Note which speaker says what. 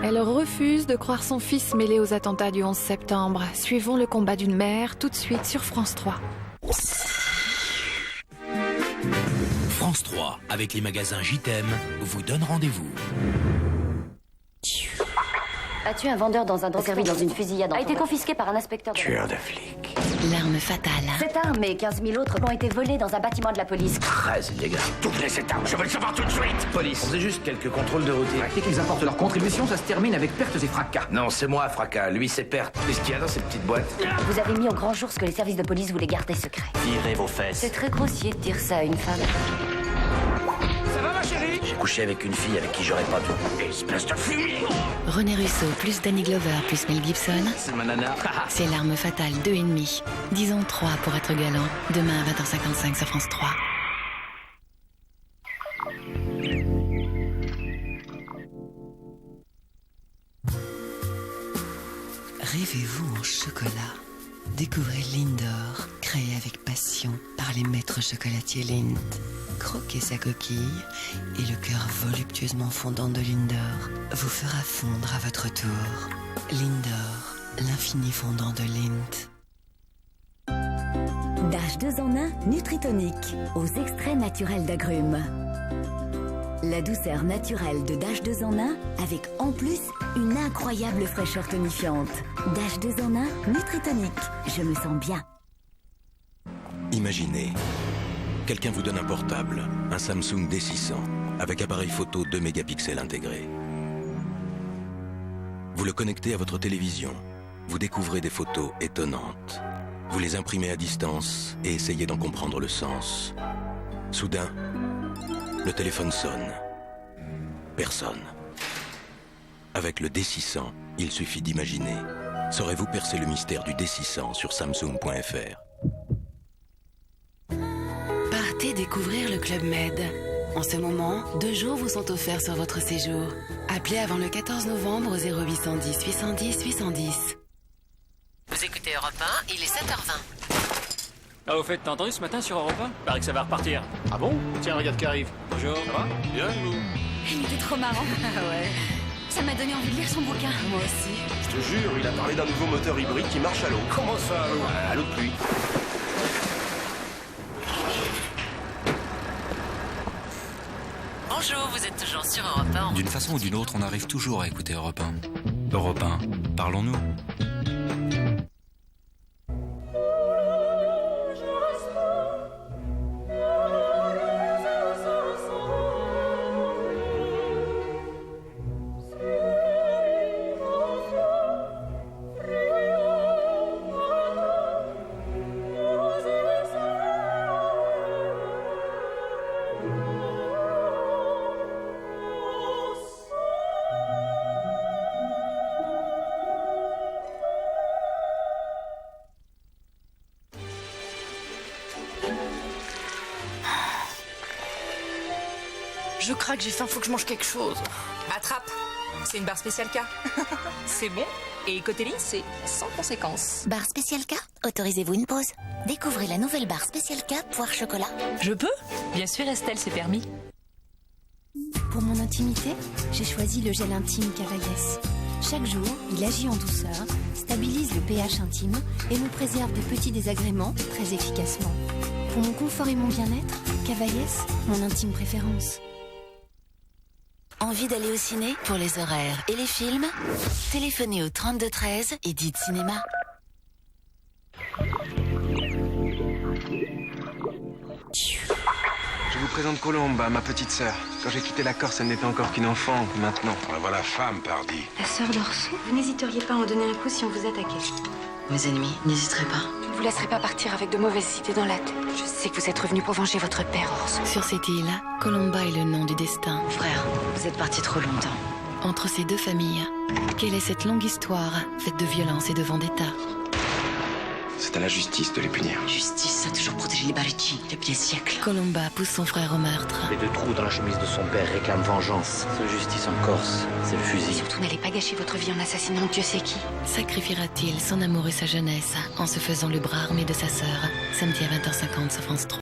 Speaker 1: Elle refuse de croire son fils mêlé aux attentats du 11 septembre. Suivons le combat d'une mère tout de suite sur France 3.
Speaker 2: France 3, avec les magasins JTM, vous donne rendez-vous.
Speaker 3: A tué un vendeur dans un drugstore, servi dans une fusillade. A été confisqué par un inspecteur de...
Speaker 4: Tueur de flics.
Speaker 1: L'arme fatale.
Speaker 3: Cette arme et 15 000 autres ont été volées dans un bâtiment de la police.
Speaker 4: Très illégal. Doublez cette arme, je veux le savoir tout de suite.
Speaker 5: Police, c'est juste quelques contrôles de routine.
Speaker 6: Dès qu'ils apportent leur contribution, ça se termine avec pertes et fracas.
Speaker 5: Non, c'est moi, fracas. Lui, c'est perte. Qu'est-ce qu'il y a dans cette petite boîte?
Speaker 3: Vous avez mis au grand jour ce que les services de police voulaient garder secret.
Speaker 4: Virez vos fesses.
Speaker 3: C'est très grossier de dire ça à une femme.
Speaker 5: Ça va, ma chérie?
Speaker 4: J'ai couché avec une fille avec qui j'aurais pas dû. Espèce de fumier.
Speaker 1: René Russo plus Danny Glover plus Mel Gibson.
Speaker 5: C'est ma nana.
Speaker 1: C'est l'arme fatale 2,5. Disons 3 pour être galant. Demain à 20h55 sur France 3.
Speaker 7: Rêvez-vous en chocolat? Découvrez Lindor, créé avec passion par les maîtres chocolatiers Lindt. Croquez sa coquille et le cœur voluptueusement fondant de Lindor vous fera fondre à votre tour. Lindor, l'infini fondant de Lindt.
Speaker 8: Dash 2 en 1 Nutritonique aux extraits naturels d'agrumes. La douceur naturelle de Dash 2 en 1 avec en plus une incroyable fraîcheur tonifiante. Dash 2 en 1 Nutritonique. Je me sens bien.
Speaker 9: Imaginez, quelqu'un vous donne un portable, un Samsung D600, avec appareil photo 2 mégapixels intégré. Vous le connectez à votre télévision. Vous découvrez des photos étonnantes. Vous les imprimez à distance et essayez d'en comprendre le sens. Soudain, le téléphone sonne. Personne. Avec le D600, il suffit d'imaginer. Saurez-vous percer le mystère du D600 sur Samsung.fr?
Speaker 7: Partez découvrir le Club Med. En ce moment, 2 jours vous sont offerts sur votre séjour. Appelez avant le 14 novembre au 0810 810 810. Vous écoutez Europe 1, il est 7h20.
Speaker 10: Ah, au fait, t'as entendu ce matin sur Europe 1? Paraît que ça va repartir.
Speaker 5: Ah bon? Tiens, regarde qui arrive.
Speaker 10: Bonjour. Ça va?
Speaker 5: Bien, vous?
Speaker 11: Il était trop marrant. Ah ouais. Ça m'a donné envie de lire son bouquin. Moi aussi.
Speaker 5: Je te jure, il a parlé d'un nouveau moteur hybride qui marche à l'eau. Comment ça, à l'eau? À l'eau de pluie.
Speaker 7: Bonjour, vous êtes toujours sur Europe 1.
Speaker 12: D'une façon ou d'une autre, on arrive toujours à écouter Europe 1. Europe 1, parlons-nous.
Speaker 11: Je craque, j'ai faim, faut que je mange quelque chose.
Speaker 13: Attrape. C'est une barre spéciale K. C'est bon. Et côté ligne, c'est sans conséquence.
Speaker 8: Barre spéciale K, autorisez-vous une pause. Découvrez la nouvelle barre spéciale K poire chocolat.
Speaker 13: Je peux? Bien sûr, Estelle, c'est permis.
Speaker 11: Pour mon intimité, j'ai choisi le gel intime Cavaillès. Chaque jour, il agit en douceur, stabilise le pH intime et me préserve de petits désagréments très efficacement. Pour mon confort et mon bien-être, Cavaillès, mon intime préférence.
Speaker 7: Envie d'aller au ciné? Pour les horaires et les films, téléphonez au 32 13 et dites cinéma.
Speaker 14: Je vous présente Colomba, ma petite sœur. Quand j'ai quitté la Corse, elle n'était encore qu'une enfant, maintenant.
Speaker 4: Voilà femme, pardi.
Speaker 11: La sœur d'Orso, vous n'hésiteriez pas à en donner un coup si on vous attaquait.
Speaker 7: Mes ennemis, n'hésiterez pas.
Speaker 11: Je ne vous laisserai pas partir avec de mauvaises idées dans la tête. Je sais que vous êtes revenu pour venger votre père, Orso.
Speaker 1: Sur cette île, Colomba est le nom du destin.
Speaker 7: Frère, vous êtes parti trop longtemps.
Speaker 1: Entre ces deux familles, quelle est cette longue histoire faite de violence et de vendetta?
Speaker 14: C'est à la justice de les punir.
Speaker 7: Justice a toujours protégé les Barici depuis des siècles.
Speaker 1: Colomba pousse son frère au meurtre.
Speaker 4: Les 2 trous dans la chemise de son père réclament vengeance. Seule justice en Corse, c'est le fusil.
Speaker 11: Surtout, n'allez pas gâcher votre vie en assassinant Dieu sait qui.
Speaker 1: Sacrifiera-t-il son amour et sa jeunesse en se faisant le bras armé de sa sœur? Samedi à 20h50 sur France 3.